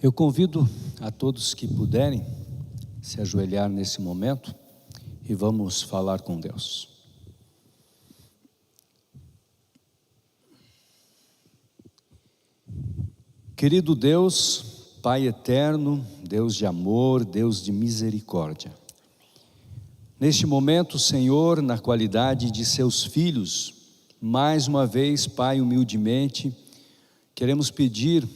Eu convido a todos que puderem se ajoelhar nesse momento e vamos falar com Deus. Querido Deus, Pai eterno, Deus de amor, Deus de misericórdia. Neste momento, Senhor, na qualidade de seus filhos, mais uma vez, Pai, humildemente, queremos pedir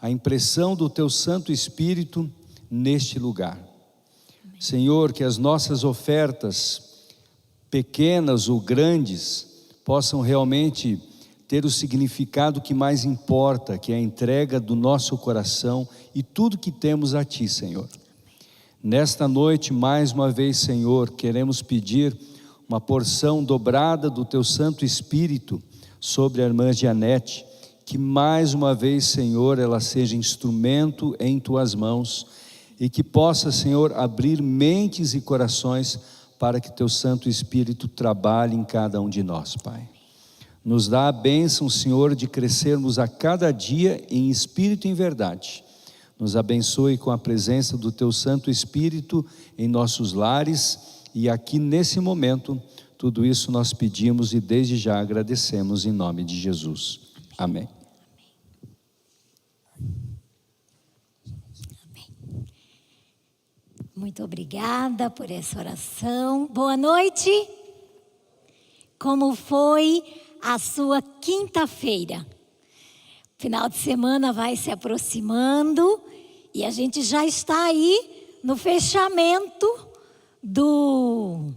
a impressão do Teu Santo Espírito neste lugar. Amém. Senhor, que as nossas ofertas, pequenas ou grandes, possam realmente ter o significado que mais importa, que é a entrega do nosso coração e tudo que temos a Ti, Senhor. Nesta noite, mais uma vez, Senhor, queremos pedir uma porção dobrada do Teu Santo Espírito sobre a irmã Janete, que mais uma vez, Senhor, ela seja instrumento em Tuas mãos e que possa, Senhor, abrir mentes e corações para que Teu Santo Espírito trabalhe em cada um de nós, Pai. Nos dá a bênção, Senhor, de crescermos a cada dia em espírito e em verdade. Nos abençoe com a presença do Teu Santo Espírito em nossos lares e aqui nesse momento, tudo isso nós pedimos e desde já agradecemos em nome de Jesus. Amém. Muito obrigada por essa oração. Boa noite. Como foi a sua quinta-feira? Final de semana vai se aproximando e a gente já está aí no fechamento do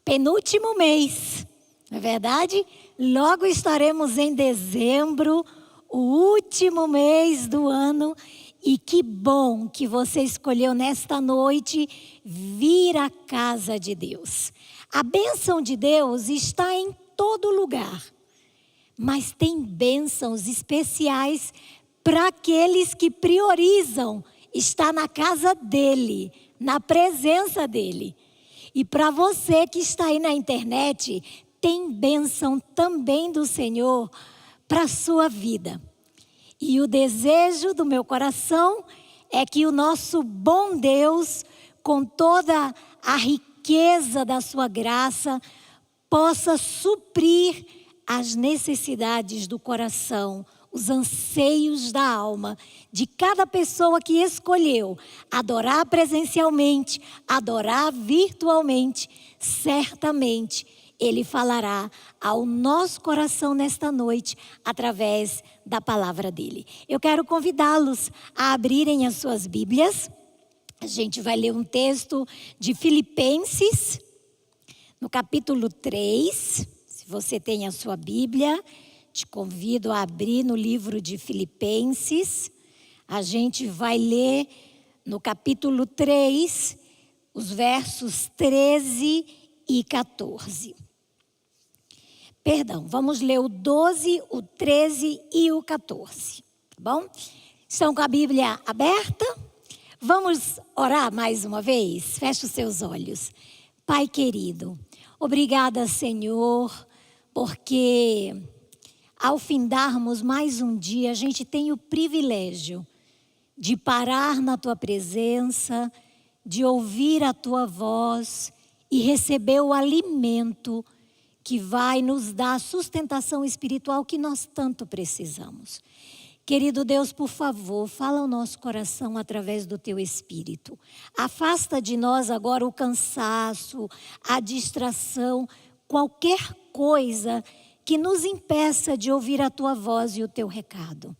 penúltimo mês. Não é verdade? Logo estaremos em dezembro, o último mês do ano. E que bom que você escolheu nesta noite vir à casa de Deus. A bênção de Deus está em todo lugar. Mas tem bênçãos especiais para aqueles que priorizam estar na casa dEle, na presença dEle. E para você que está aí na internet, tem bênção também do Senhor para a sua vida. E o desejo do meu coração é que o nosso bom Deus, com toda a riqueza da sua graça, possa suprir as necessidades do coração, os anseios da alma de cada pessoa que escolheu adorar presencialmente, adorar virtualmente. Certamente Ele falará ao nosso coração nesta noite através da palavra dele. Eu quero convidá-los a abrirem as suas Bíblias. A gente vai ler um texto de Filipenses, no capítulo 3. Se você tem a sua Bíblia, te convido a abrir no livro de Filipenses. A gente vai ler no capítulo 3, os versos 13 e 14. Perdão, vamos ler o 12, o 13 e o 14, tá bom? Estão com a Bíblia aberta? Vamos orar mais uma vez? Feche os seus olhos. Pai querido, obrigada, Senhor, porque ao findarmos mais um dia, a gente tem o privilégio de parar na Tua presença, de ouvir a Tua voz e receber o alimento que vai nos dar a sustentação espiritual que nós tanto precisamos. Querido Deus, por favor, fala ao nosso coração através do Teu Espírito. Afasta de nós agora o cansaço, a distração, qualquer coisa que nos impeça de ouvir a Tua voz e o Teu recado.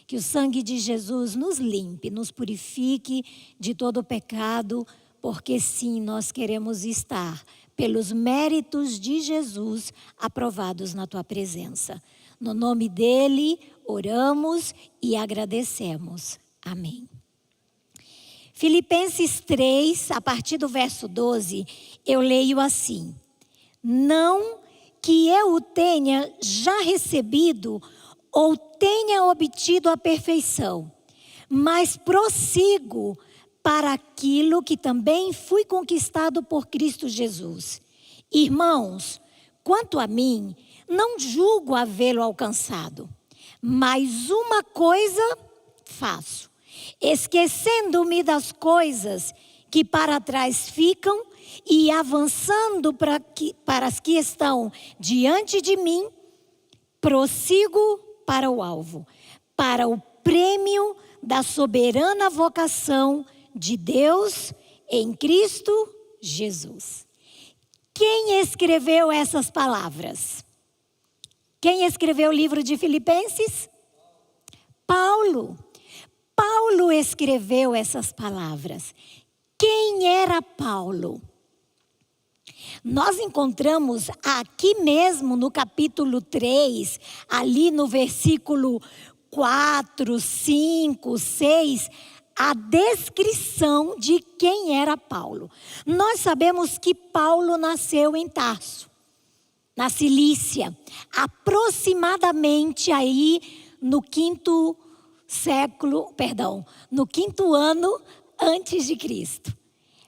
Que o sangue de Jesus nos limpe, nos purifique de todo o pecado, porque sim, nós queremos estar pelos méritos de Jesus, aprovados na Tua presença. No nome dEle, oramos e agradecemos. Amém. Filipenses 3, a partir do verso 12, eu leio assim: não que eu o tenha já recebido ou tenha obtido a perfeição, mas prossigo para aquilo que também fui conquistado por Cristo Jesus. Irmãos, quanto a mim, não julgo havê-lo alcançado, mas uma coisa faço, esquecendo-me das coisas que para trás ficam e avançando para as que estão diante de mim, prossigo para o alvo, para o prêmio da soberana vocação de Deus em Cristo Jesus. Quem escreveu essas palavras? Quem escreveu o livro de Filipenses? Paulo. Paulo escreveu essas palavras. Quem era Paulo? Nós encontramos aqui mesmo no capítulo 3, ali no versículo 4, 5, 6, a descrição de quem era Paulo. Nós sabemos que Paulo nasceu em Tarso, na Cilícia, aproximadamente aí no quinto ano antes de Cristo.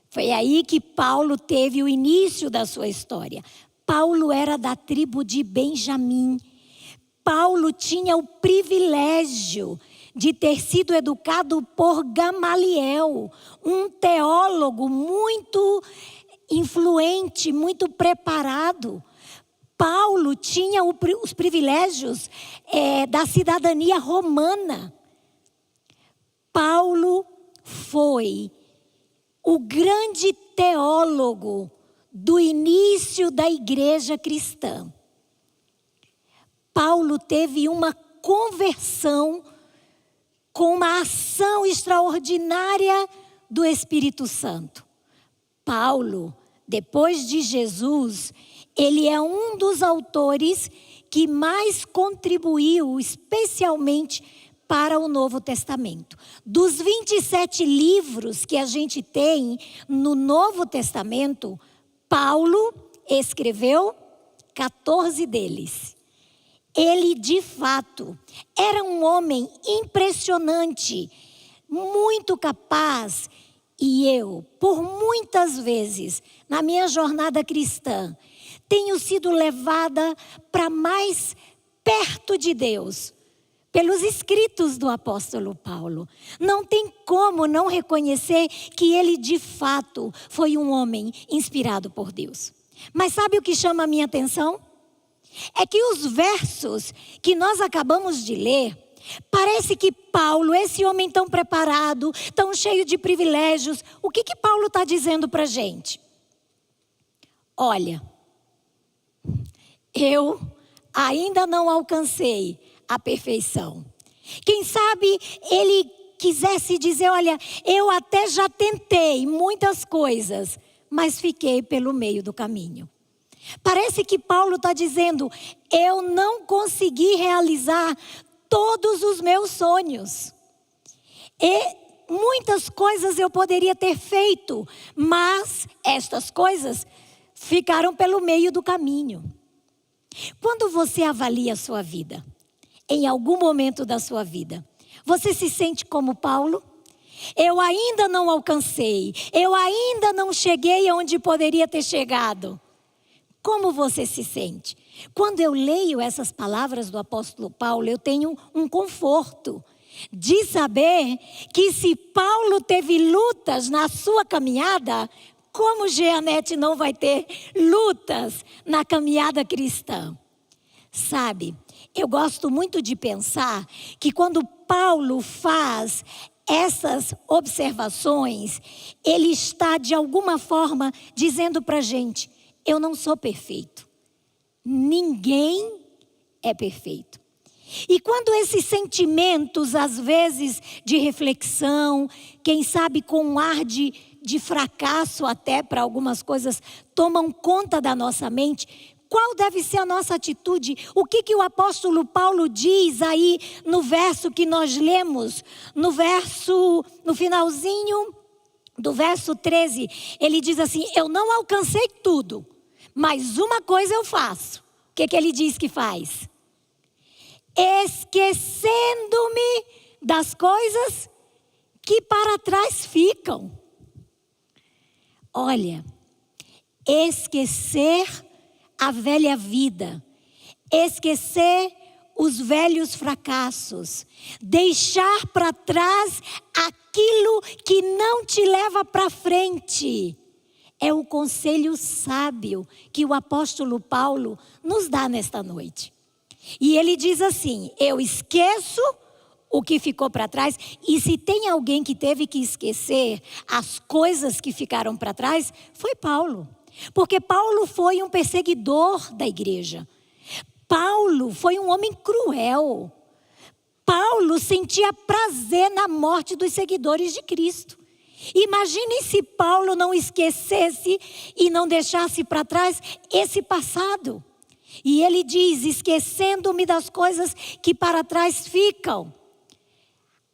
Foi aí que Paulo teve o início da sua história. Paulo era da tribo de Benjamim. Paulo tinha o privilégio de ter sido educado por Gamaliel, um teólogo muito influente, muito preparado. Paulo tinha os privilégios da cidadania romana. Paulo foi o grande teólogo do início da igreja cristã. Paulo teve uma conversão com uma ação extraordinária do Espírito Santo. Paulo, depois de Jesus, ele é um dos autores que mais contribuiu, especialmente para o Novo Testamento. Dos 27 livros que a gente tem no Novo Testamento, Paulo escreveu 14 deles. Ele, de fato, era um homem impressionante, muito capaz. E eu, por muitas vezes, na minha jornada cristã, tenho sido levada para mais perto de Deus, pelos escritos do apóstolo Paulo. Não tem como não reconhecer que ele, de fato, foi um homem inspirado por Deus. Mas sabe o que chama a minha atenção? É que os versos que nós acabamos de ler, parece que Paulo, esse homem tão preparado, tão cheio de privilégios, o que Paulo está dizendo para a gente? Olha, eu ainda não alcancei a perfeição. Quem sabe ele quisesse dizer, olha, eu até já tentei muitas coisas, mas fiquei pelo meio do caminho. Parece que Paulo está dizendo, eu não consegui realizar todos os meus sonhos. E muitas coisas eu poderia ter feito, mas estas coisas ficaram pelo meio do caminho. Quando você avalia a sua vida, em algum momento da sua vida, você se sente como Paulo? Eu ainda não alcancei, eu ainda não cheguei onde poderia ter chegado. Como você se sente? Quando eu leio essas palavras do apóstolo Paulo, eu tenho um conforto de saber que se Paulo teve lutas na sua caminhada, como Jeanette não vai ter lutas na caminhada cristã? Sabe, eu gosto muito de pensar que quando Paulo faz essas observações, ele está de alguma forma dizendo para a gente, eu não sou perfeito. Ninguém é perfeito. E quando esses sentimentos, às vezes de reflexão, quem sabe com um ar de fracasso até para algumas coisas, tomam conta da nossa mente, qual deve ser a nossa atitude? O que o apóstolo Paulo diz aí no verso que nós lemos? No finalzinho do verso 13, ele diz assim, eu não alcancei tudo, mas uma coisa eu faço. O que ele diz que faz? Esquecendo-me das coisas que para trás ficam. Olha, esquecer a velha vida, esquecer os velhos fracassos, deixar para trás aquilo que não te leva para frente. É o conselho sábio que o apóstolo Paulo nos dá nesta noite. E ele diz assim: eu esqueço o que ficou para trás. E se tem alguém que teve que esquecer as coisas que ficaram para trás, foi Paulo. Porque Paulo foi um perseguidor da igreja. Paulo foi um homem cruel. Paulo sentia prazer na morte dos seguidores de Cristo. Imaginem se Paulo não esquecesse e não deixasse para trás esse passado. E ele diz: esquecendo-me das coisas que para trás ficam.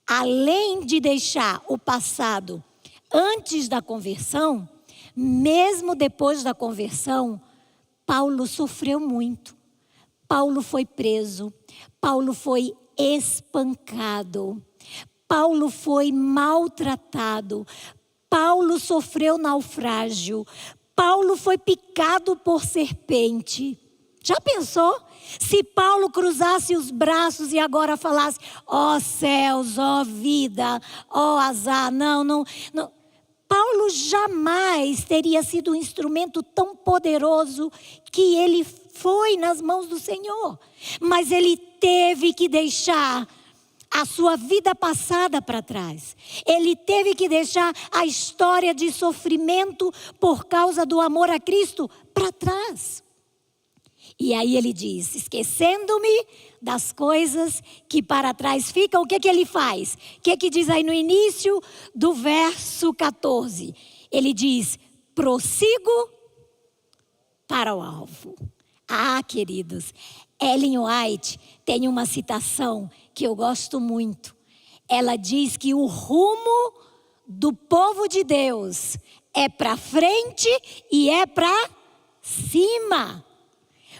Além de deixar o passado antes da conversão, mesmo depois da conversão, Paulo sofreu muito. Paulo foi preso, Paulo foi espancado, Paulo foi maltratado, Paulo sofreu naufrágio, Paulo foi picado por serpente. Já pensou? Se Paulo cruzasse os braços e agora falasse: ó céus, ó vida, ó azar, não. Paulo jamais teria sido um instrumento tão poderoso que ele foi nas mãos do Senhor. Mas ele teve que deixar a sua vida passada para trás. Ele teve que deixar a história de sofrimento por causa do amor a Cristo para trás. E aí ele diz: esquecendo-me das coisas que para trás ficam, o que ele faz? O que diz aí no início do verso 14? Ele diz: prossigo para o alvo. Ah, queridos, Ellen White tem uma citação que eu gosto muito. Ela diz que o rumo do povo de Deus é para frente e é para cima.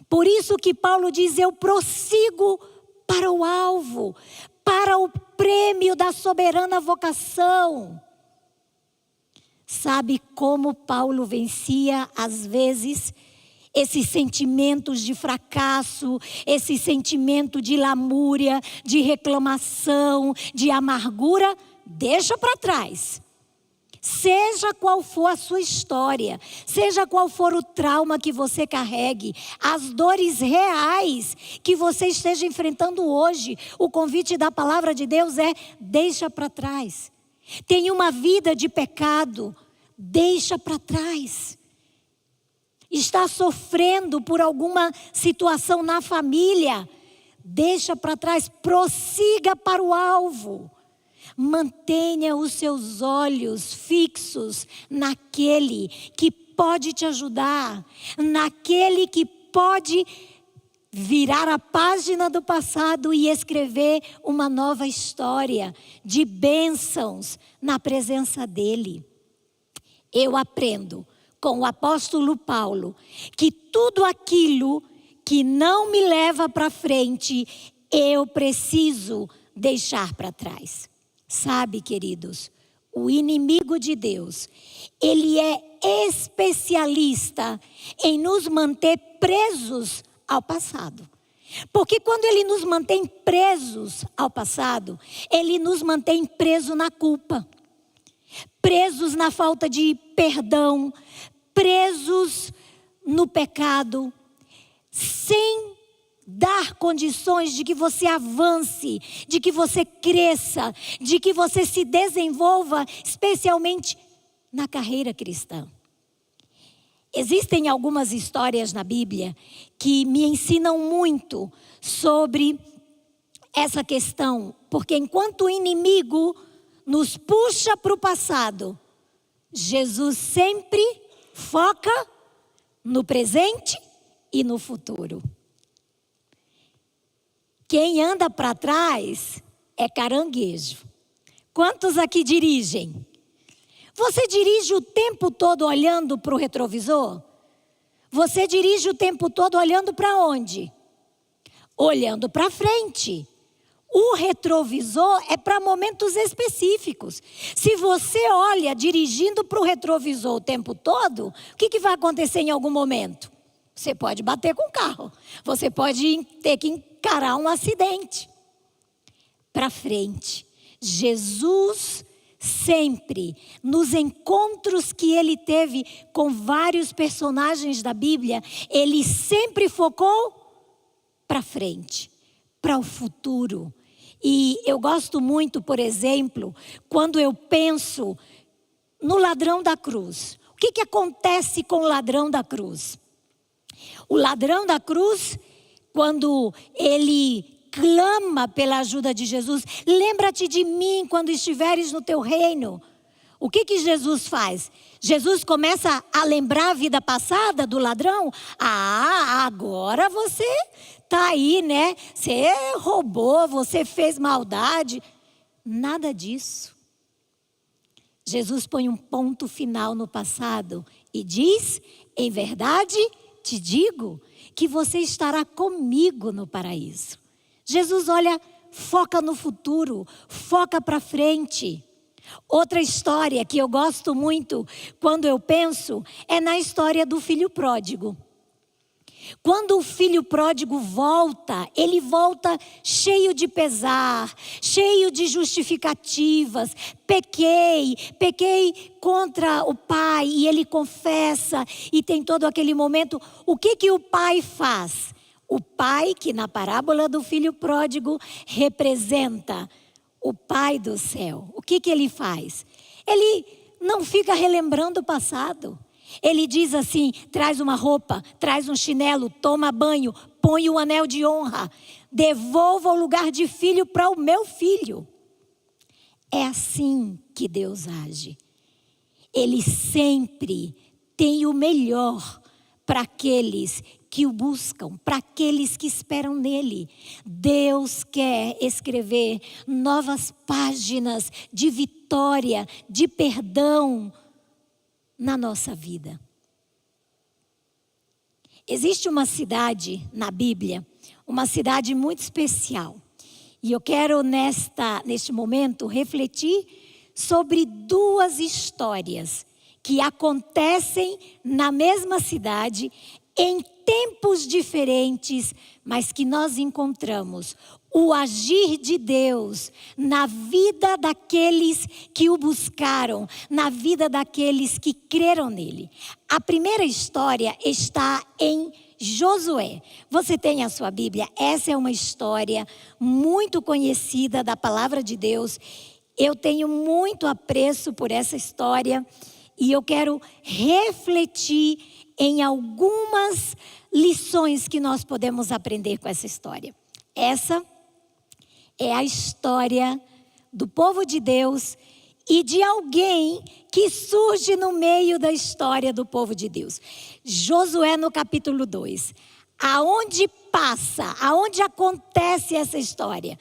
Por isso que Paulo diz: eu prossigo para o alvo, para o prêmio da soberana vocação. Sabe como Paulo vencia às vezes esses sentimentos de fracasso, esse sentimento de lamúria, de reclamação, de amargura? Deixa para trás. Seja qual for a sua história, seja qual for o trauma que você carregue, as dores reais que você esteja enfrentando hoje, o convite da palavra de Deus é: deixa para trás. Tem uma vida de pecado, deixa para trás. Está sofrendo por alguma situação na família, deixa para trás, prossiga para o alvo. Mantenha os seus olhos fixos naquele que pode te ajudar, naquele que pode virar a página do passado e escrever uma nova história de bênçãos na presença dele. Eu aprendo com o apóstolo Paulo que tudo aquilo que não me leva para frente, eu preciso deixar para trás. Sabe, queridos, o inimigo de Deus, ele é especialista em nos manter presos ao passado. Porque quando ele nos mantém presos ao passado, ele nos mantém presos na culpa, presos na falta de perdão, presos no pecado, sem dar condições de que você avance, de que você cresça, de que você se desenvolva, especialmente na carreira cristã. Existem algumas histórias na Bíblia que me ensinam muito sobre essa questão, porque enquanto o inimigo nos puxa para o passado, Jesus sempre foca no presente e no futuro. Quem anda para trás é caranguejo. Quantos aqui dirigem? Você dirige o tempo todo olhando para o retrovisor? Você dirige o tempo todo olhando para onde? Olhando para frente. O retrovisor é para momentos específicos. Se você olha dirigindo para o retrovisor o tempo todo, o que vai acontecer em algum momento? Você pode bater com o carro. Você pode ter que encarar um acidente. Para frente. Jesus sempre, nos encontros que ele teve com vários personagens da Bíblia, ele sempre focou para frente, para o futuro. E eu gosto muito, por exemplo, quando eu penso no ladrão da cruz. O que acontece com o ladrão da cruz? O ladrão da cruz, quando ele clama pela ajuda de Jesus, lembra-te de mim quando estiveres no teu reino. O que Jesus faz? Jesus começa a lembrar a vida passada do ladrão. Agora você está aí, né? Você roubou, você fez maldade. Nada disso. Jesus põe um ponto final no passado e diz: em verdade te digo que você estará comigo no paraíso. Jesus, olha, foca no futuro, foca para frente. Outra história que eu gosto muito, quando eu penso, é na história do filho pródigo. Quando o filho pródigo volta, ele volta cheio de pesar, cheio de justificativas. Pequei contra o pai, e ele confessa, e tem todo aquele momento. O que o pai faz? O pai, que na parábola do filho pródigo representa o pai do céu. O que ele faz? Ele não fica relembrando o passado. Ele diz assim: traz uma roupa, traz um chinelo, toma banho, põe o anel de honra, devolva o lugar de filho para o meu filho. É assim que Deus age. Ele sempre tem o melhor para aqueles que o buscam, para aqueles que esperam nele. Deus quer escrever novas páginas de vitória, de perdão na nossa vida. Existe uma cidade na Bíblia, uma cidade muito especial. E eu quero neste momento refletir sobre duas histórias que acontecem na mesma cidade, em tempos diferentes, mas que nós encontramos o agir de Deus na vida daqueles que o buscaram, na vida daqueles que creram nele. A primeira história está em Josué. Você tem a sua Bíblia? Essa é uma história muito conhecida da palavra de Deus. Eu tenho muito apreço por essa história e eu quero refletir em algumas lições que nós podemos aprender com essa história. Essa é a história do povo de Deus e de alguém que surge no meio da história do povo de Deus. Josué no capítulo 2. Aonde passa, aonde acontece essa história?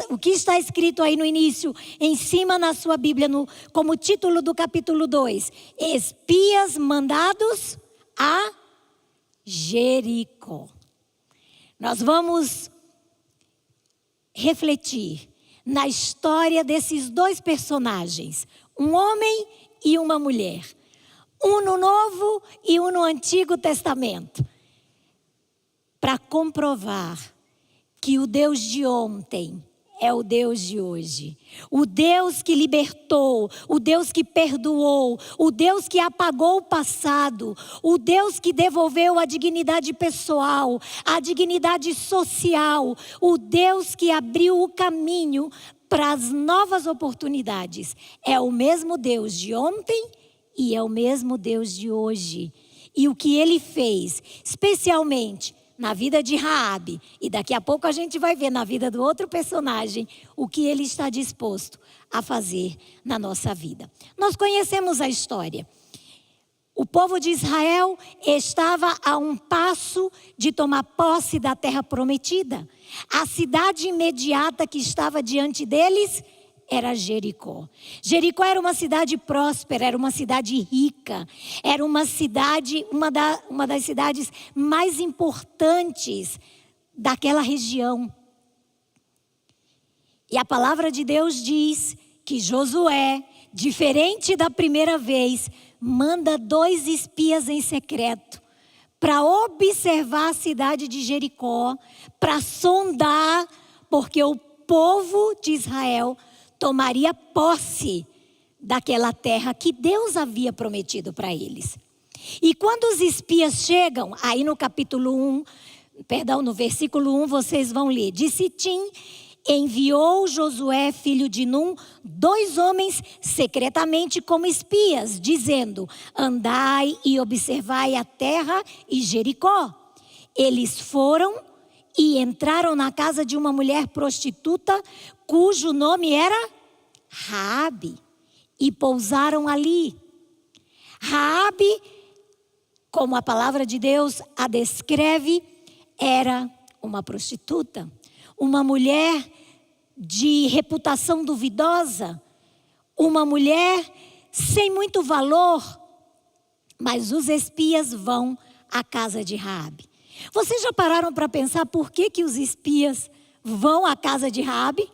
O que está escrito aí no início, em cima na sua Bíblia, como título do capítulo 2? Espias mandados a Jericó. Nós vamos refletir na história desses dois personagens, um homem e uma mulher, um no Novo e um no Antigo Testamento, para comprovar que o Deus de ontem é o Deus de hoje. O Deus que libertou, o Deus que perdoou, o Deus que apagou o passado, o Deus que devolveu a dignidade pessoal, a dignidade social, o Deus que abriu o caminho para as novas oportunidades. É o mesmo Deus de ontem e é o mesmo Deus de hoje. E o que ele fez, especialmente na vida de Raabe, e daqui a pouco a gente vai ver na vida do outro personagem, o que ele está disposto a fazer na nossa vida. Nós conhecemos a história. O povo de Israel estava a um passo de tomar posse da terra prometida. A cidade imediata que estava diante deles era Jericó. Jericó era uma cidade próspera, era uma cidade rica, era uma cidade, uma das cidades mais importantes daquela região. E a palavra de Deus diz que Josué, diferente da primeira vez, manda 2 espias em secreto para observar a cidade de Jericó, para sondar, porque o povo de Israel tomaria posse daquela terra que Deus havia prometido para eles. E quando os espias chegam, aí no no versículo 1, vocês vão ler: de Sitim enviou Josué, filho de Num, 2 homens secretamente como espias, dizendo: andai e observai a terra e Jericó. Eles foram e entraram na casa de uma mulher prostituta, cujo nome era Raabe, e pousaram ali. Raabe, como a palavra de Deus a descreve, era uma prostituta, uma mulher de reputação duvidosa, uma mulher sem muito valor. Mas os espias vão à casa de Raabe. Vocês já pararam para pensar por que os espias vão à casa de Raabe?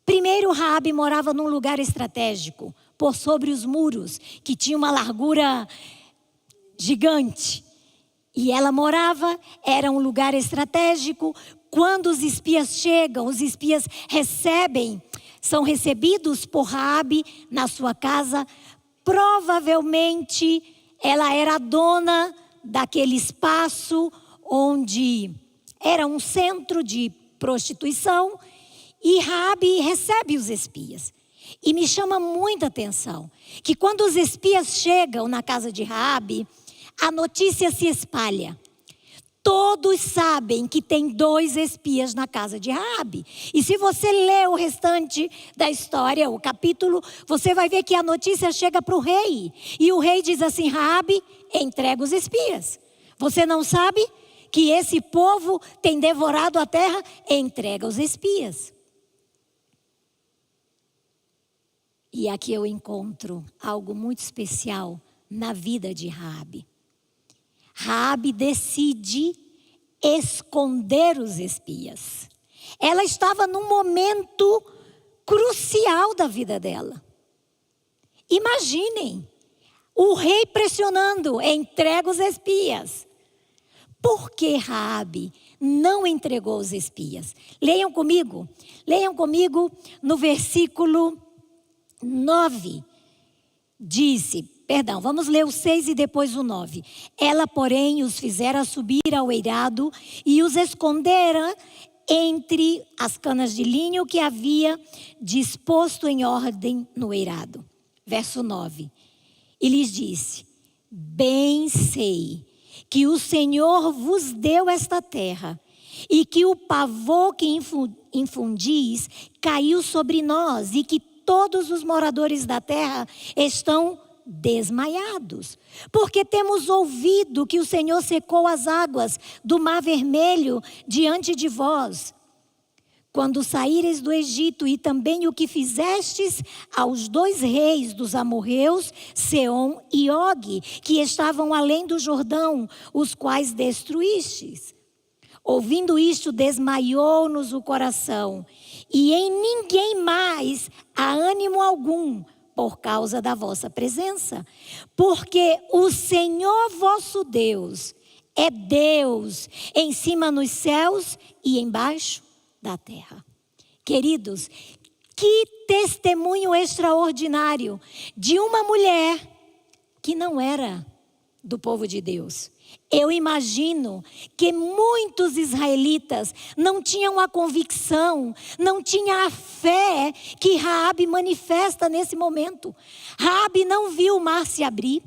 Primeiro, Raabe morava num lugar estratégico, por sobre os muros, que tinha uma largura gigante. E ela morava, era um lugar estratégico. Quando os espias chegam, os espias são recebidos por Raabe na sua casa. Provavelmente ela era a dona daquele espaço onde era um centro de prostituição. E Raabe recebe os espias. E me chama muita atenção que quando os espias chegam na casa de Raabe, a notícia se espalha. Todos sabem que tem 2 espias na casa de Raabe. E se você ler o restante da história, o capítulo, você vai ver que a notícia chega para o rei. E o rei diz assim: Raabe, entrega os espias. Você não sabe que esse povo tem devorado a terra? Entrega os espias. E aqui eu encontro algo muito especial na vida de Raabe. Raabe decide esconder os espias. Ela estava num momento crucial da vida dela. Imaginem, o rei pressionando: entrega os espias. Por que Raabe não entregou os espias? Leiam comigo no versículo 9. Vamos ler o 6 e depois o 9. Ela, porém, os fizera subir ao eirado e os escondera entre as canas de linho que havia disposto em ordem no eirado. Verso 9. E lhes disse: bem sei que o Senhor vos deu esta terra, e que o pavor que infundis caiu sobre nós, e que todos os moradores da terra estão desmaiados, porque temos ouvido que o Senhor secou as águas do Mar Vermelho diante de vós, quando saíreis do Egito, e também o que fizestes aos 2 reis dos amorreus, Seom e Og, que estavam além do Jordão, os quais destruístes. Ouvindo isto, desmaiou-nos o coração, e em ninguém mais há ânimo algum, por causa da vossa presença. Porque o Senhor vosso Deus é Deus em cima nos céus e embaixo da terra. Queridos, que testemunho extraordinário de uma mulher que não era do povo de Deus. Eu imagino que muitos israelitas não tinham a convicção, não tinham a fé que Raabe manifesta nesse momento. Raabe não viu o mar se abrir.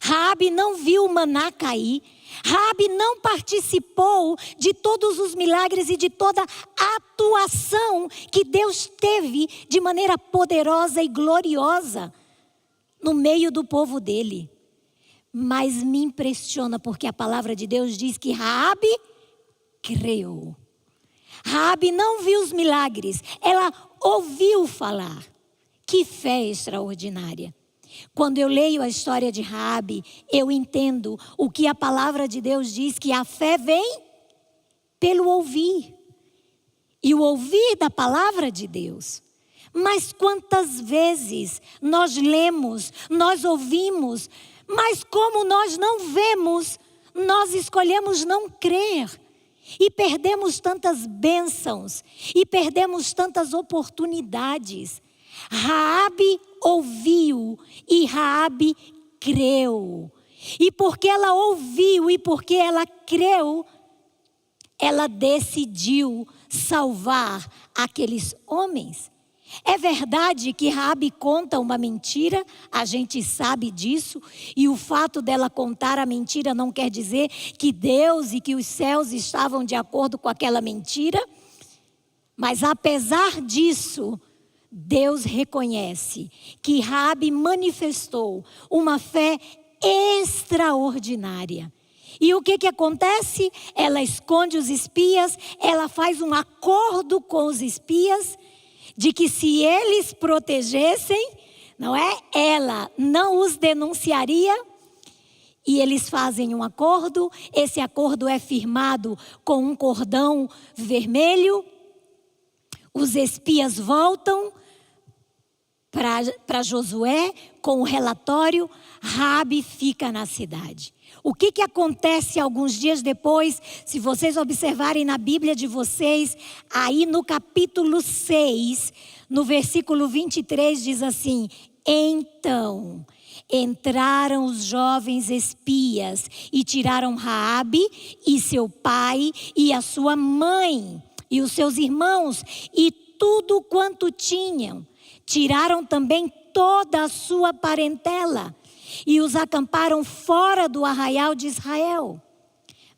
Raabe não viu o maná cair. Raabe não participou de todos os milagres e de toda a atuação que Deus teve de maneira poderosa e gloriosa no meio do povo dele. Mas me impressiona porque a palavra de Deus diz que Raabe creu. Raabe não viu os milagres, ela ouviu falar. Que fé extraordinária. Quando eu leio a história de Raabe, eu entendo o que a palavra de Deus diz, que a fé vem pelo ouvir. E o ouvir da palavra de Deus. Mas quantas vezes nós lemos, nós ouvimos, Mas como nós não vemos, nós escolhemos não crer. E perdemos tantas bênçãos, e perdemos tantas oportunidades. Raabe ouviu e Raabe creu. E porque ela ouviu e porque ela creu, ela decidiu salvar aqueles homens. É verdade que Raabe conta uma mentira, a gente sabe disso, e o fato dela contar a mentira não quer dizer que Deus e que os céus estavam de acordo com aquela mentira, mas apesar disso, Deus reconhece que Raabe manifestou uma fé extraordinária. E o que acontece? Ela esconde os espias, ela faz um acordo com os espias, de que se eles protegessem, não é? Ela não os denunciaria. E eles fazem um acordo. Esse acordo é firmado com um cordão vermelho. Os espias voltam para Josué com o relatório. Raabe fica na cidade. O que acontece alguns dias depois? Se vocês observarem na Bíblia de vocês, aí no capítulo 6, no versículo 23, diz assim: então entraram os jovens espias e tiraram Raabe e seu pai e a sua mãe e os seus irmãos e tudo quanto tinham. Tiraram também toda a sua parentela e os acamparam fora do arraial de Israel.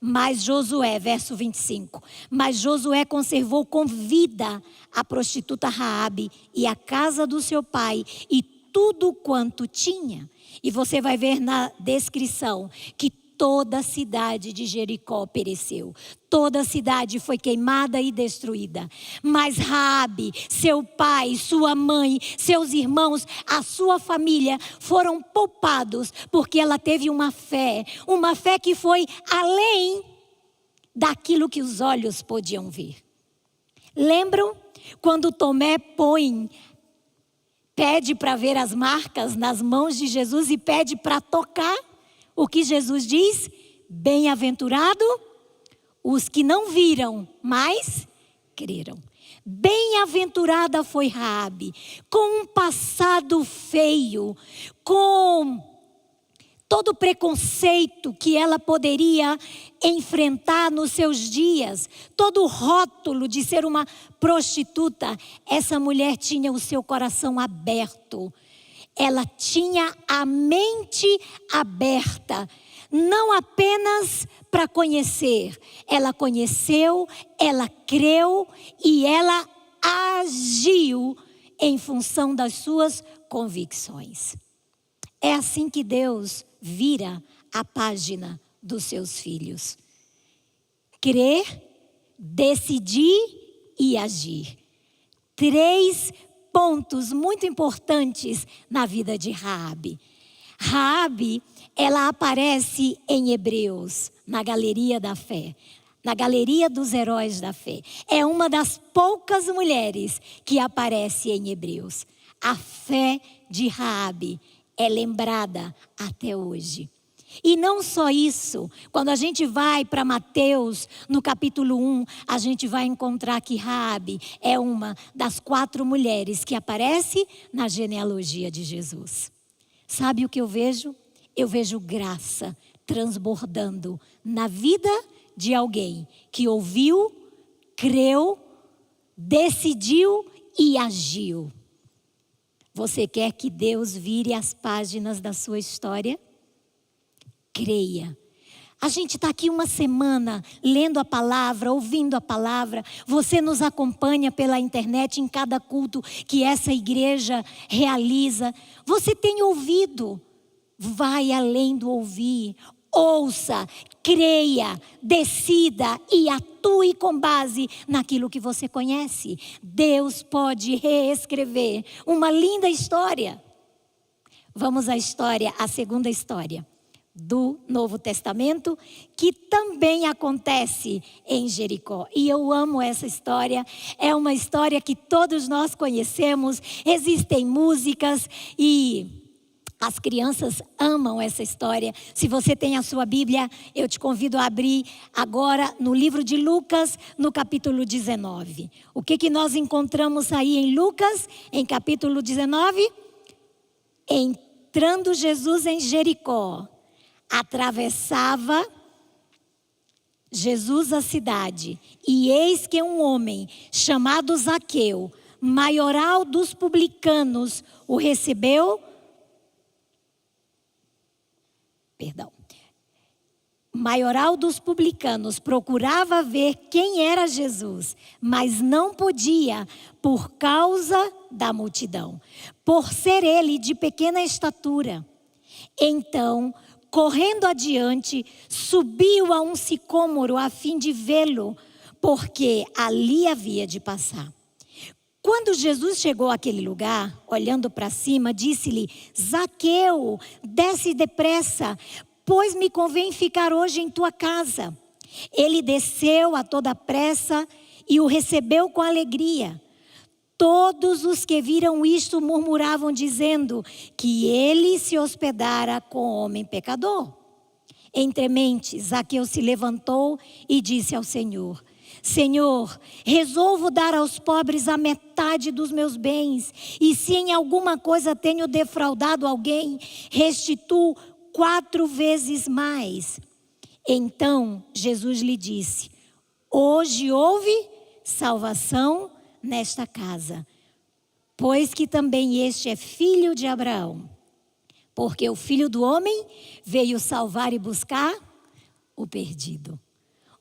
Mas Josué, verso 25, mas Josué conservou com vida a prostituta Raabe e a casa do seu pai e tudo quanto tinha. E você vai ver na descrição que toda a cidade de Jericó pereceu. Toda a cidade foi queimada e destruída. Mas Raabe, seu pai, sua mãe, seus irmãos, a sua família foram poupados porque ela teve uma fé que foi além daquilo que os olhos podiam ver. Lembram quando Tomé pede para ver as marcas nas mãos de Jesus e pede para tocar? O que Jesus diz? Bem-aventurado os que não viram, mas creram. Bem-aventurada foi Raabe, com um passado feio, com todo o preconceito que ela poderia enfrentar nos seus dias, todo o rótulo de ser uma prostituta. Essa mulher tinha o seu coração aberto. Ela tinha a mente aberta, não apenas para conhecer. Ela conheceu, ela creu e ela agiu em função das suas convicções. É assim que Deus vira a página dos seus filhos. Crer, decidir e agir. 3 pontos muito importantes na vida de Raabe. Raabe, ela aparece em Hebreus, na galeria da fé, na galeria dos heróis da fé. É uma das poucas mulheres que aparece em Hebreus. A fé de Raabe é lembrada até hoje. E não só isso, quando a gente vai para Mateus, no capítulo 1, a gente vai encontrar que Raabe é uma das 4 mulheres que aparece na genealogia de Jesus. Sabe o que eu vejo? Eu vejo graça transbordando na vida de alguém que ouviu, creu, decidiu e agiu. Você quer que Deus vire as páginas da sua história? Creia. A gente está aqui uma semana lendo a palavra, ouvindo a palavra. Você nos acompanha pela internet em cada culto que essa igreja realiza. Você tem ouvido? Vai além do ouvir. Ouça, creia, decida e atue com base naquilo que você conhece. Deus pode reescrever uma linda história. Vamos à história, a segunda história do Novo Testamento, que também acontece em Jericó. E eu amo essa história, é uma história que todos nós conhecemos, existem músicas e As crianças amam essa história. Se você tem a sua Bíblia, eu te convido a abrir agora no livro de Lucas, no capítulo 19. O que nós encontramos aí em Lucas, em capítulo 19? Entrando Jesus em Jericó, atravessava Jesus a cidade, e eis que um homem chamado Zaqueu, maioral dos publicanos, o recebeu. Maioral dos publicanos procurava ver quem era Jesus, mas não podia por causa da multidão, por ser ele de pequena estatura. Então, correndo adiante, subiu a um sicômoro a fim de vê-lo, porque ali havia de passar. Quando Jesus chegou àquele lugar, olhando para cima, disse-lhe: Zaqueu, desce depressa, pois me convém ficar hoje em tua casa. Ele desceu a toda pressa e o recebeu com alegria. Todos os que viram isto murmuravam, dizendo que ele se hospedara com homem pecador. Entre mentes, Zaqueu se levantou e disse ao Senhor: Senhor, resolvo dar aos pobres a metade dos meus bens, e se em alguma coisa tenho defraudado alguém, restituo 4 vezes mais. Então Jesus lhe disse: hoje houve salvação nesta casa, pois que também este é filho de Abraão, porque o Filho do Homem veio salvar e buscar o perdido.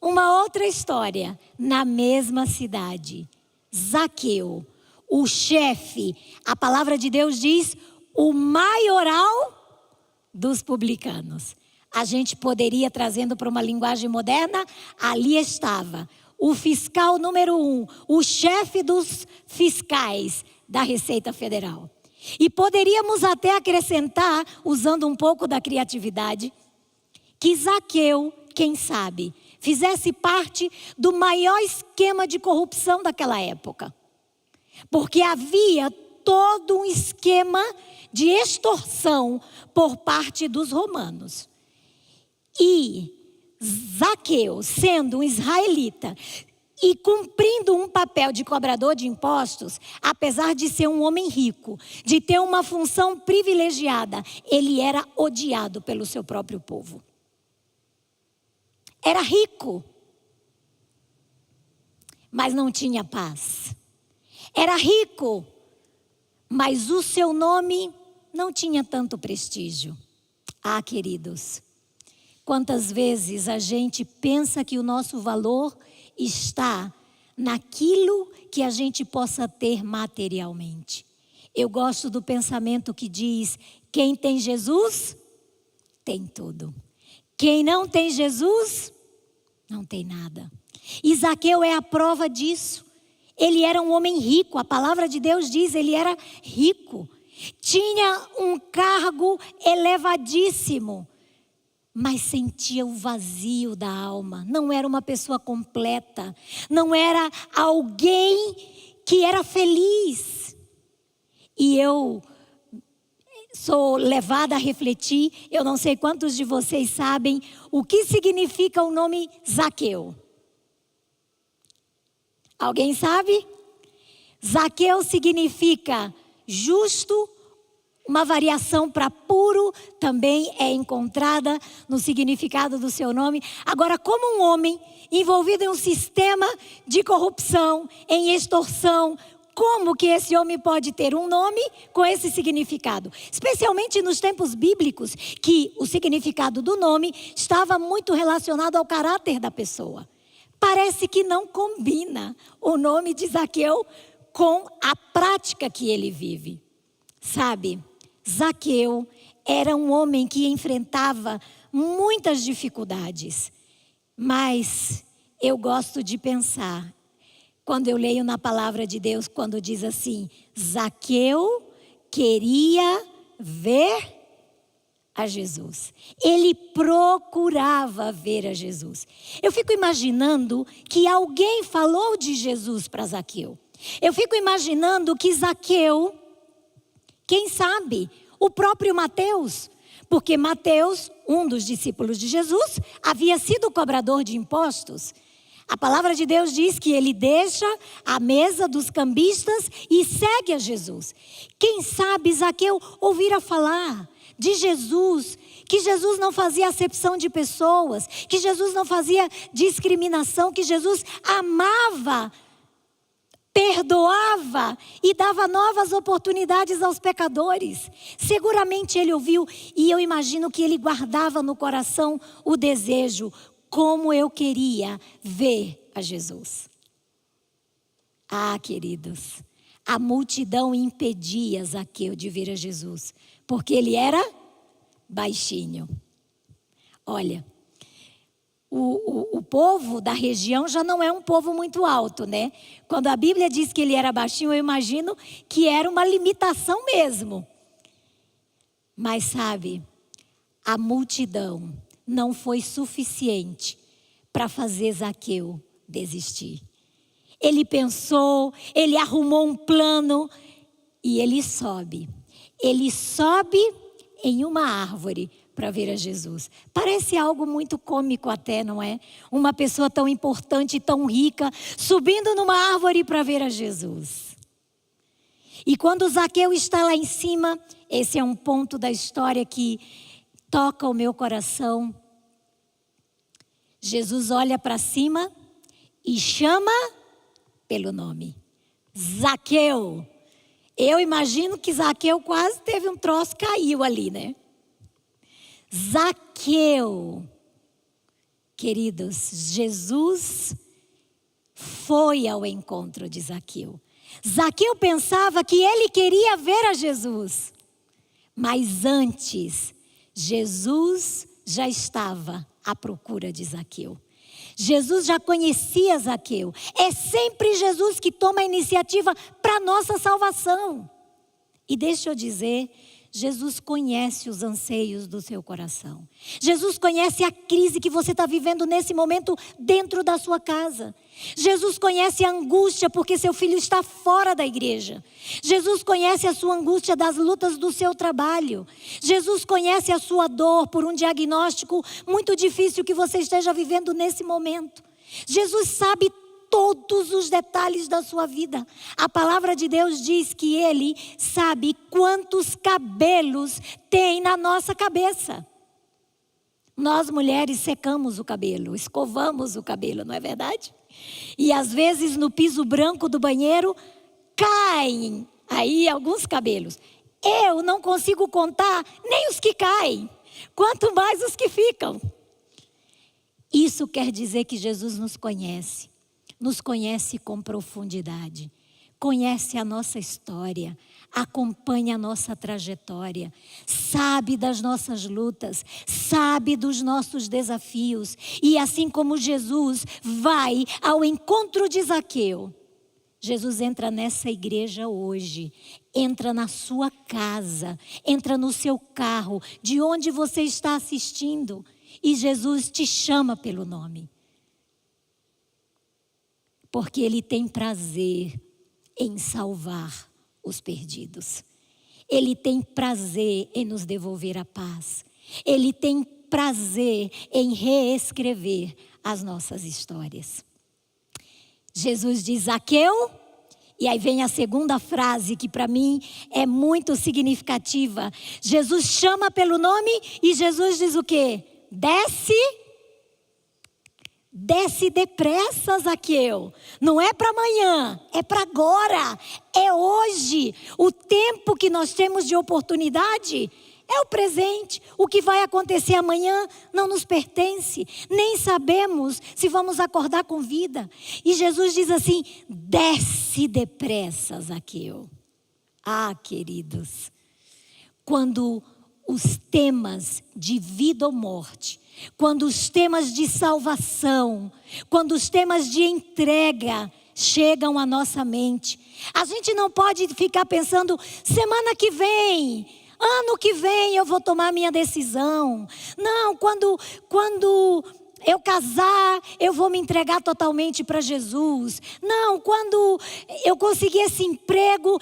Uma outra história, na mesma cidade. Zaqueu, o chefe, a palavra de Deus diz, o maioral dos publicanos. A gente poderia, trazendo para uma linguagem moderna, ali estava o fiscal número 1, o chefe dos fiscais da Receita Federal. E poderíamos até acrescentar, usando um pouco da criatividade, que Zaqueu, quem sabe, fizesse parte do maior esquema de corrupção daquela época. Porque havia todo um esquema de extorsão por parte dos romanos. E Zaqueu, sendo um israelita e cumprindo um papel de cobrador de impostos, apesar de ser um homem rico, de ter uma função privilegiada, ele era odiado pelo seu próprio povo. Era rico, mas não tinha paz. Era rico, mas o seu nome não tinha tanto prestígio. Ah, queridos, quantas vezes a gente pensa que o nosso valor está naquilo que a gente possa ter materialmente. Eu gosto do pensamento que diz: quem tem Jesus, tem tudo. Quem não tem Jesus, não tem nada. E Zaqueu é a prova disso. Ele era um homem rico, a palavra de Deus diz, ele era rico. Tinha um cargo elevadíssimo, mas sentia o vazio da alma. Não era uma pessoa completa, não era alguém que era feliz. E eu sou levada a refletir, eu não sei quantos de vocês sabem o que significa o nome Zaqueu. Alguém sabe? Zaqueu significa justo, uma variação para puro também é encontrada no significado do seu nome. Agora, como um homem envolvido em um sistema de corrupção, em extorsão, como que esse homem pode ter um nome com esse significado? Especialmente nos tempos bíblicos, que o significado do nome estava muito relacionado ao caráter da pessoa. Parece que não combina o nome de Zaqueu com a prática que ele vive. Sabe, Zaqueu era um homem que enfrentava muitas dificuldades. Mas eu gosto de pensar, quando eu leio na palavra de Deus, quando diz assim: Zaqueu queria ver a Jesus. Ele procurava ver a Jesus. Eu fico imaginando que alguém falou de Jesus para Zaqueu. Eu fico imaginando que Zaqueu, quem sabe, o próprio Mateus. Porque Mateus, um dos discípulos de Jesus, havia sido cobrador de impostos. A palavra de Deus diz que ele deixa a mesa dos cambistas e segue a Jesus. Quem sabe Zaqueu ouvira falar de Jesus, que Jesus não fazia acepção de pessoas, que Jesus não fazia discriminação, que Jesus amava, perdoava e dava novas oportunidades aos pecadores. Seguramente ele ouviu, e eu imagino que ele guardava no coração o desejo: como eu queria ver a Jesus. Ah, queridos, a multidão impedia Zaqueu de ver a Jesus, porque ele era baixinho. Olha, o povo da região já não é um povo muito alto, né? Quando a Bíblia diz que ele era baixinho, eu imagino que era uma limitação mesmo. Mas sabe, a multidão não foi suficiente para fazer Zaqueu desistir. Ele pensou, ele arrumou um plano e ele sobe. Ele sobe em uma árvore para ver a Jesus. Parece algo muito cômico até, não é? Uma pessoa tão importante, tão rica, subindo numa árvore para ver a Jesus. E quando Zaqueu está lá em cima, esse é um ponto da história que toca o meu coração. Jesus olha para cima e chama pelo nome: Zaqueu. Eu imagino que Zaqueu quase teve um troço, caiu ali, né? Zaqueu. Queridos, Jesus foi ao encontro de Zaqueu. Zaqueu pensava que ele queria ver a Jesus. Mas antes, Jesus já estava à procura de Zaqueu. Jesus já conhecia Zaqueu. É sempre Jesus que toma a iniciativa para a nossa salvação. E deixa eu dizer, Jesus conhece os anseios do seu coração. Jesus conhece a crise que você está vivendo nesse momento dentro da sua casa. Jesus conhece a angústia porque seu filho está fora da igreja. Jesus conhece a sua angústia das lutas do seu trabalho. Jesus conhece a sua dor por um diagnóstico muito difícil que você esteja vivendo nesse momento. Jesus sabe todos os detalhes da sua vida. A palavra de Deus diz que Ele sabe quantos cabelos tem na nossa cabeça. Nós mulheres secamos o cabelo, escovamos o cabelo, não é verdade? E às vezes no piso branco do banheiro caem aí alguns cabelos. Eu não consigo contar nem os que caem, quanto mais os que ficam. Isso quer dizer que Jesus nos conhece com profundidade, conhece a nossa história, acompanha a nossa trajetória, sabe das nossas lutas, sabe dos nossos desafios. E assim como Jesus vai ao encontro de Zaqueu, Jesus entra nessa igreja hoje, entra na sua casa, entra no seu carro, de onde você está assistindo, e Jesus te chama pelo nome. Porque Ele tem prazer em salvar os perdidos. Ele tem prazer em nos devolver a paz. Ele tem prazer em reescrever as nossas histórias. Jesus diz: Zaqueu, e aí vem a segunda frase que para mim é muito significativa. Jesus chama pelo nome e Jesus diz o quê? Desce depressa, Zaqueu. Não é para amanhã, é para agora. É hoje. O tempo que nós temos de oportunidade é o presente. O que vai acontecer amanhã não nos pertence. Nem sabemos se vamos acordar com vida. E Jesus diz assim: desce depressa, Zaqueu. Ah, queridos, quando os temas de vida ou morte, quando os temas de salvação, quando os temas de entrega chegam à nossa mente, a gente não pode ficar pensando: semana que vem, ano que vem eu vou tomar minha decisão. Não, quando eu casar, eu vou me entregar totalmente para Jesus. Não, quando eu conseguir esse emprego,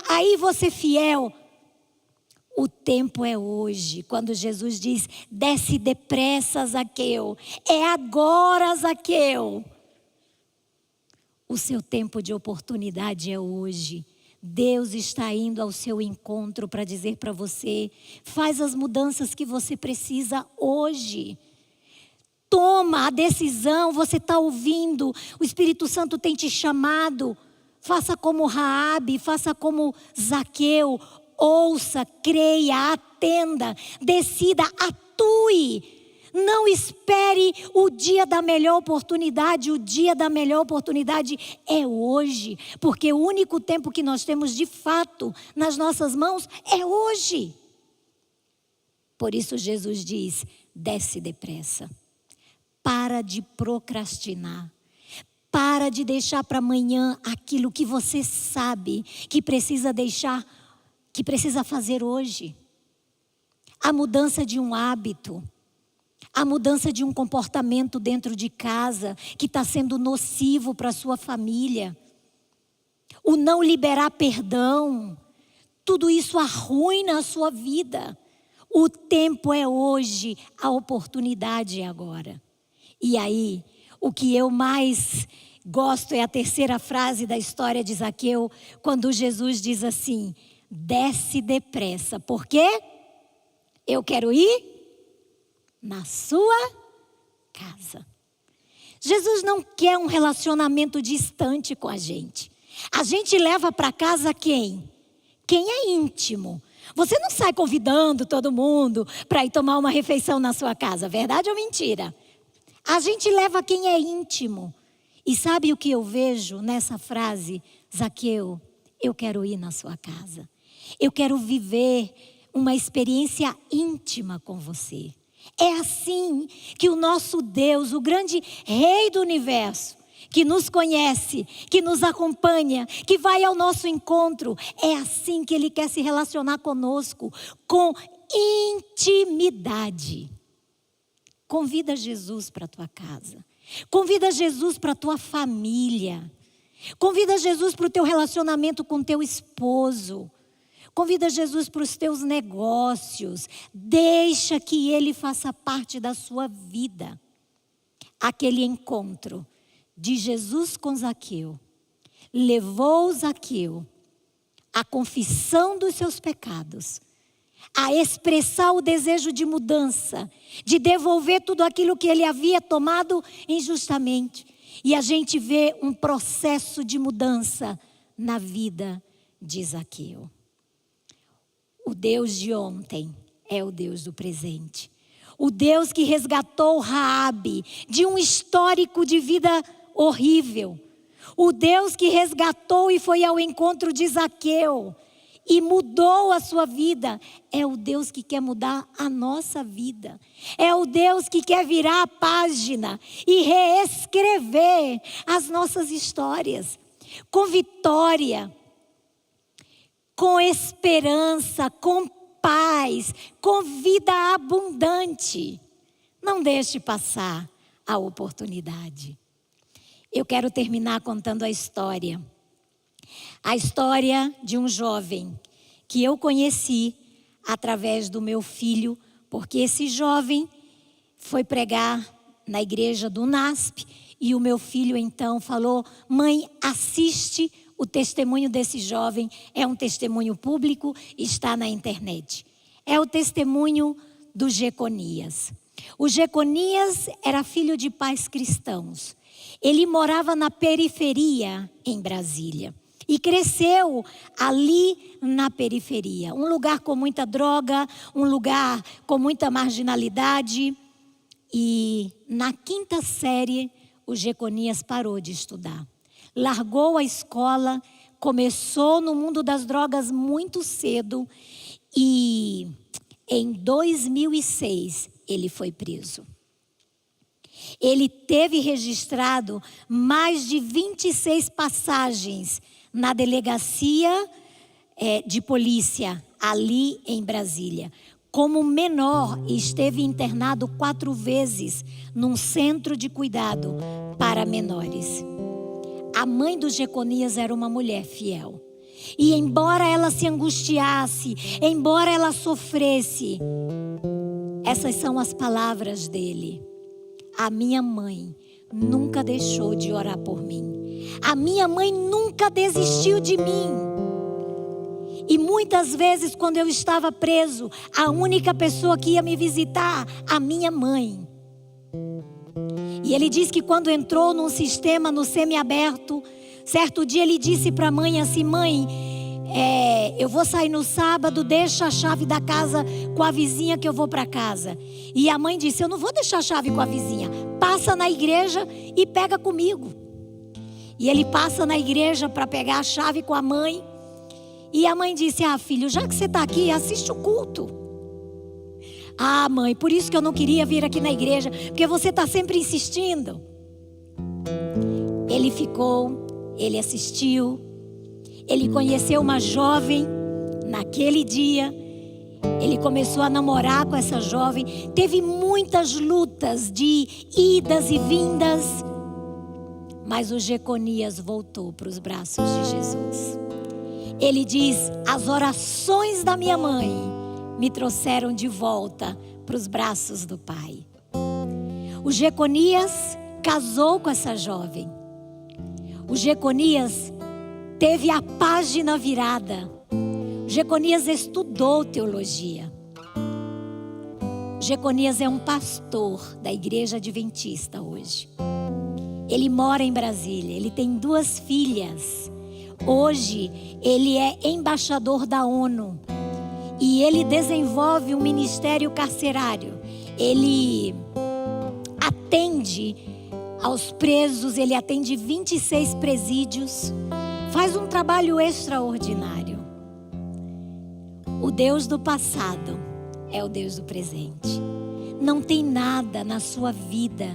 aí vou ser fiel. O tempo é hoje. Quando Jesus diz, desce depressa, Zaqueu. É agora, Zaqueu. O seu tempo de oportunidade é hoje. Deus está indo ao seu encontro para dizer para você, faz as mudanças que você precisa hoje. Toma a decisão, você está ouvindo, o Espírito Santo tem te chamado. Faça como Raabe, faça como Zaqueu. Ouça, creia, atenda, decida, atue. Não espere o dia da melhor oportunidade. O dia da melhor oportunidade é hoje. Porque o único tempo que nós temos de fato nas nossas mãos é hoje. Por isso Jesus diz, desce depressa. Para de procrastinar. Para de deixar para amanhã aquilo que você sabe que precisa deixar, que precisa fazer hoje. A mudança de um hábito. A mudança de um comportamento dentro de casa que está sendo nocivo para a sua família. O não liberar perdão. Tudo isso arruina a sua vida. O tempo é hoje, a oportunidade é agora. E aí, o que eu mais gosto é a terceira frase da história de Zaqueu, quando Jesus diz assim, desce depressa, porque eu quero ir na sua casa. Jesus não quer um relacionamento distante com a gente. A gente leva para casa quem? Quem é íntimo. Você não sai convidando todo mundo para ir tomar uma refeição na sua casa, verdade ou mentira? A gente leva quem é íntimo. E sabe o que eu vejo nessa frase? Zaqueu, eu quero ir na sua casa. Eu quero viver uma experiência íntima com você. É assim que o nosso Deus, o grande Rei do Universo, que nos conhece, que nos acompanha, que vai ao nosso encontro, é assim que Ele quer se relacionar conosco, com intimidade. Convida Jesus para a tua casa. Convida Jesus para a tua família. Convida Jesus para o teu relacionamento com teu esposo. Convida Jesus para os teus negócios. Deixa que Ele faça parte da sua vida. Aquele encontro de Jesus com Zaqueu levou Zaqueu à confissão dos seus pecados, a expressar o desejo de mudança, de devolver tudo aquilo que ele havia tomado injustamente. E a gente vê um processo de mudança na vida de Zaqueu. O Deus de ontem é o Deus do presente. O Deus que resgatou Raabe de um histórico de vida horrível. O Deus que resgatou e foi ao encontro de Zaqueu e mudou a sua vida, é o Deus que quer mudar a nossa vida. É o Deus que quer virar a página e reescrever as nossas histórias. Com vitória, com esperança, com paz, com vida abundante. Não deixe passar a oportunidade. Eu quero terminar contando a história. A história de um jovem que eu conheci através do meu filho, porque esse jovem foi pregar na igreja do NASP e o meu filho então falou: mãe, assiste o testemunho desse jovem, é um testemunho público, está na internet. É o testemunho do Jeconias. O Jeconias era filho de pais cristãos. Ele morava na periferia em Brasília. E cresceu ali na periferia. Um lugar com muita droga, um lugar com muita marginalidade. E na 5ª série, o Jeconias parou de estudar. Largou a escola, começou no mundo das drogas muito cedo. E em 2006, ele foi preso. Ele teve registrado mais de 26 passagens na delegacia de polícia ali em Brasília. Como menor, esteve internado 4 vezes num centro de cuidado para menores. A mãe do Jeconias era uma mulher fiel. E embora ela se angustiasse, embora ela sofresse, essas são as palavras dele: a minha mãe nunca deixou de orar por mim. A minha mãe nunca desistiu de mim. E muitas vezes, quando eu estava preso, a única pessoa que ia me visitar, a minha mãe. E ele diz que quando entrou num sistema, no semiaberto, certo dia ele disse para a mãe assim: mãe, eu vou sair no sábado, deixa a chave da casa com a vizinha que eu vou para casa. E a mãe disse: eu não vou deixar a chave com a vizinha, passa na igreja e pega comigo. E ele passa na igreja para pegar a chave com a mãe. E a mãe disse: filho, já que você está aqui, assiste o culto. Mãe, por isso que eu não queria vir aqui na igreja, porque você está sempre insistindo. Ele ficou, ele assistiu. Ele conheceu uma jovem naquele dia. Ele começou a namorar com essa jovem. Teve muitas lutas de idas e vindas. Mas o Jeconias voltou para os braços de Jesus. Ele diz: as orações da minha mãe me trouxeram de volta para os braços do Pai. O Jeconias casou com essa jovem. O Jeconias teve a página virada. O Jeconias estudou teologia. O Jeconias é um pastor da igreja adventista hoje. Ele mora em Brasília, ele tem 2 filhas. Hoje ele é embaixador da ONU e ele desenvolve um ministério carcerário. Ele atende aos presos, ele atende 26 presídios, faz um trabalho extraordinário. O Deus do passado é o Deus do presente. Não tem nada na sua vida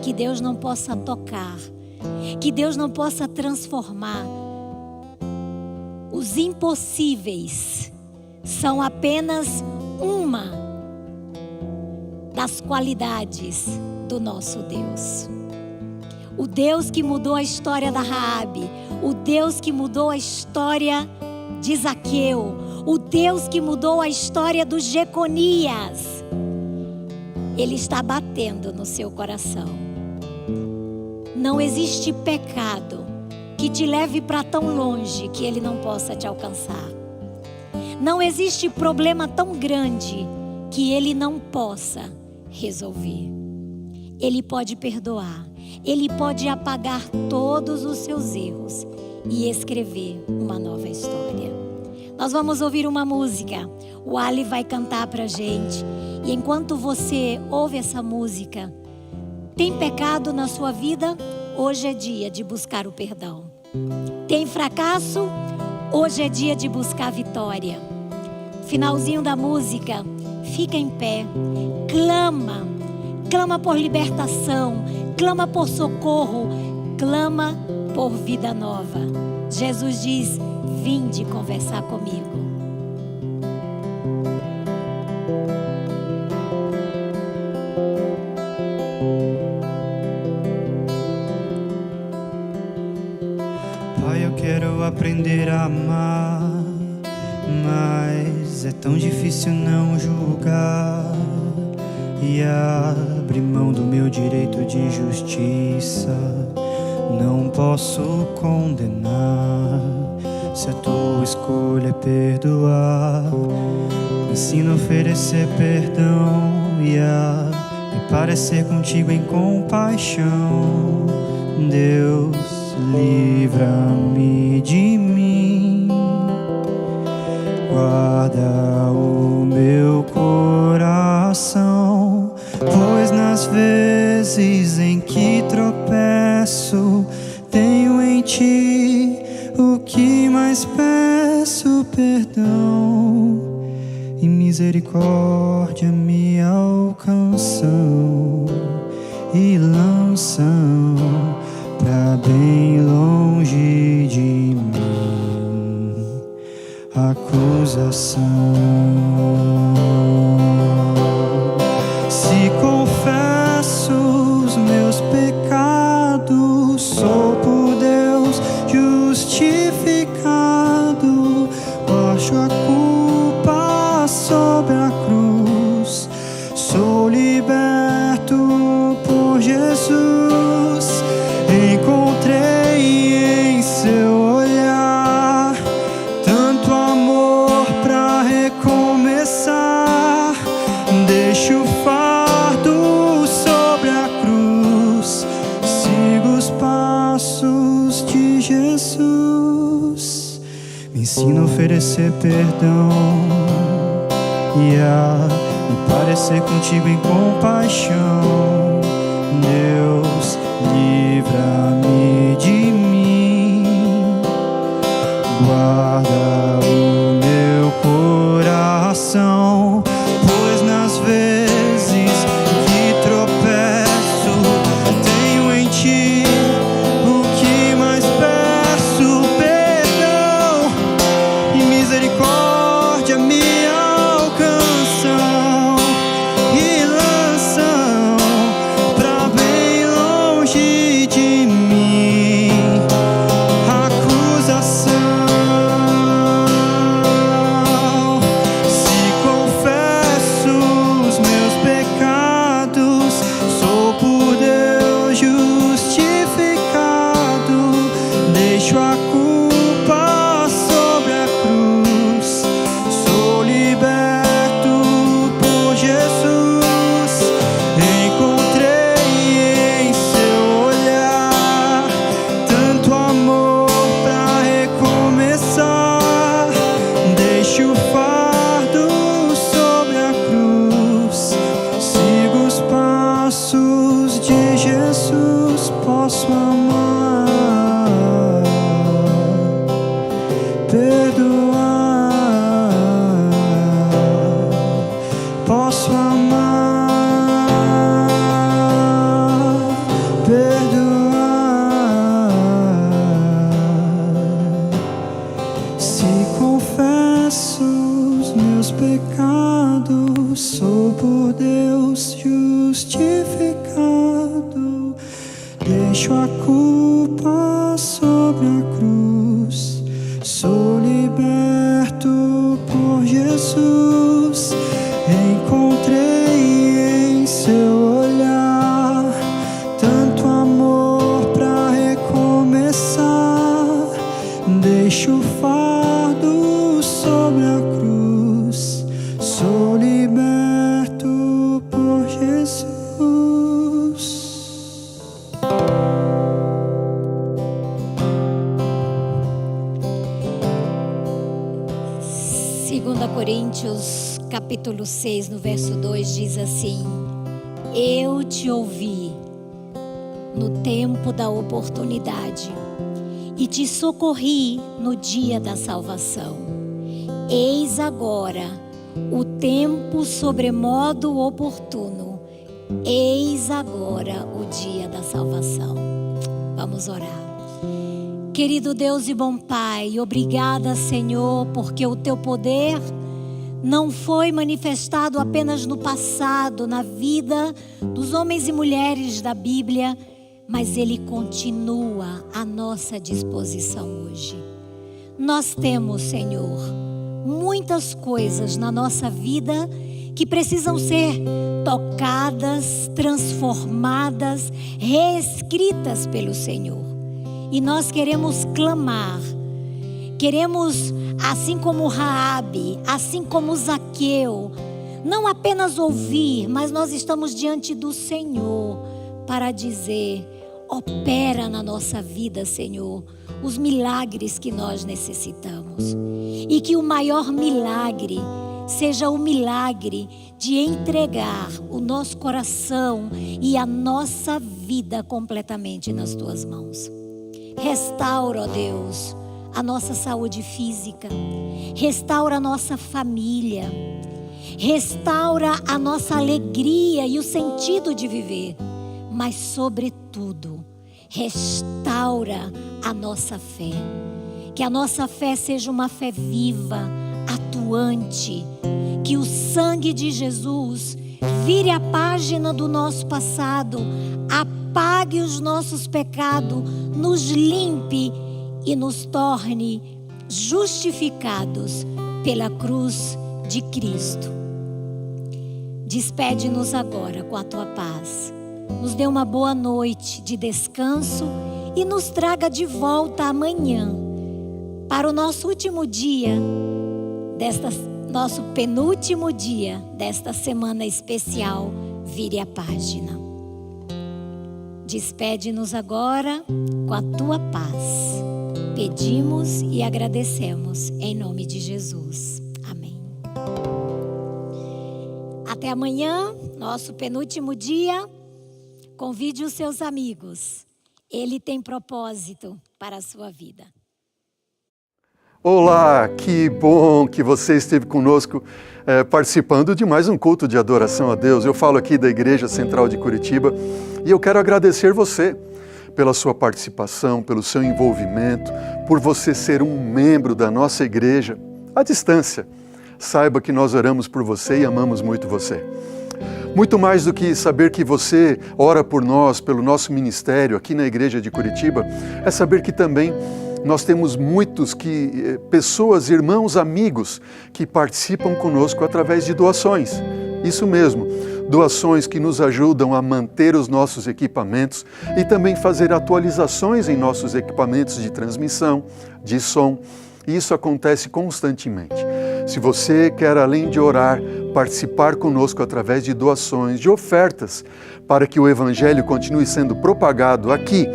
que Deus não possa tocar, que Deus não possa transformar. Os impossíveis são apenas uma das qualidades do nosso Deus. O Deus que mudou a história da Raabe, o Deus que mudou a história de Zaqueu, o Deus que mudou a história do Jeconias, Ele está batendo no seu coração. Não existe pecado que te leve para tão longe que Ele não possa te alcançar. Não existe problema tão grande que Ele não possa resolver. Ele pode perdoar, Ele pode apagar todos os seus erros e escrever uma nova história. Nós vamos ouvir uma música, o Ali vai cantar para a gente. E enquanto você ouve essa música, tem pecado na sua vida? Hoje é dia de buscar o perdão. Tem fracasso? Hoje é dia de buscar vitória. Finalzinho da música, fica em pé, clama por libertação, clama por socorro, clama por vida nova. Jesus diz: vinde conversar comigo. Pai, eu quero aprender a amar, mas é tão difícil não julgar e abrir mão do meu direito de justiça. Não posso condenar se a tua escolha é perdoar. Me ensina a oferecer perdão e a me parecer contigo em compaixão. Deus, livra-me de mim, guarda o meu coração, pois nas vezes em que tropeço, tenho em ti o que mais peço: perdão e misericórdia me alcançam e lançam pra bem longe de mim acusação. Se confesso os meus pecados, sou por Deus justificado. deixo o fardo sobre a cruz, sigo os passos de Jesus. Me ensina a oferecer perdão e a me parecer contigo em compaixão. Deus, livra-me de mim, guarda o meu coração, pois nas vezes que tropeço, tenho em ti o que mais peço: perdão e misericórdia me alcançam e lançam pra bem longe de mim acusação. Se confesso os meus pecados, sou por Deus justificado. Deixo a culpa sobre a cruz, sou liberto por Jesus. Encontrei em seu olhar tanto amor pra recomeçar. Deixo o fardo sobre a cruz, sigo os passos de Jesus. Posso amar, perdoar, posso amar, perdoar. Se confesso os meus pecados, sou por Deus justificado. Deixo a culpa sobre a cruz, sou liberto por Jesus. Encontrei em seu olhar tanto amor pra recomeçar. Deixo o fardo sobre a cruz, sou liberto por Jesus. 2 Coríntios capítulo 6, no verso 2 diz assim: eu te ouvi no tempo da oportunidade e te socorri no dia da salvação. Eis agora o tempo sobremodo oportuno, eis agora o dia da salvação. Vamos orar. Querido Deus e bom Pai, obrigada, Senhor, porque o Teu poder não foi manifestado apenas no passado, na vida dos homens e mulheres da Bíblia, mas Ele continua à nossa disposição hoje. Nós temos, Senhor, muitas coisas na nossa vida que precisam ser tocadas, transformadas, reescritas pelo Senhor. E nós queremos clamar, queremos, assim como Raabe, assim como Zaqueu, não apenas ouvir, mas nós estamos diante do Senhor para dizer: opera na nossa vida, Senhor, os milagres que nós necessitamos. E que o maior milagre seja o milagre de entregar o nosso coração e a nossa vida completamente nas Tuas mãos. Restaura, ó Deus, a nossa saúde física, restaura a nossa família, restaura a nossa alegria e o sentido de viver, mas sobretudo, restaura a nossa fé. Que a nossa fé seja uma fé viva, atuante, que o sangue de Jesus vire a página do nosso passado, apague os nossos pecados, nos limpe e nos torne justificados pela cruz de Cristo. Despede-nos agora com a Tua paz. Nos dê uma boa noite de descanso e nos traga de volta amanhã para o nosso último dia desta nosso penúltimo dia desta semana especial, vire a página. Despede-nos agora com a tua paz. Pedimos e agradecemos em nome de Jesus. Amém. Até amanhã, nosso penúltimo dia. Convide os seus amigos. Ele tem propósito para a sua vida. Olá, que bom que você esteve conosco participando de mais um culto de adoração a Deus. Eu falo aqui da Igreja Central de Curitiba e eu quero agradecer você pela sua participação, pelo seu envolvimento, por você ser um membro da nossa igreja à distância. Saiba que nós oramos por você e amamos muito você. Muito mais do que saber que você ora por nós, pelo nosso ministério aqui na Igreja de Curitiba, é saber que também nós temos muitos pessoas, irmãos, amigos que participam conosco através de doações. Isso mesmo, doações que nos ajudam a manter os nossos equipamentos e também fazer atualizações em nossos equipamentos de transmissão, de som. E isso acontece constantemente. Se você quer, além de orar, participar conosco através de doações, de ofertas, para que o Evangelho continue sendo propagado aqui,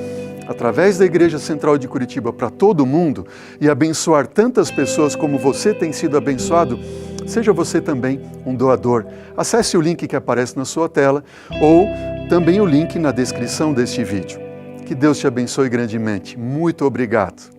através da Igreja Central de Curitiba para todo mundo e abençoar tantas pessoas como você tem sido abençoado, seja você também um doador. Acesse o link que aparece na sua tela ou também o link na descrição deste vídeo. Que Deus te abençoe grandemente. Muito obrigado.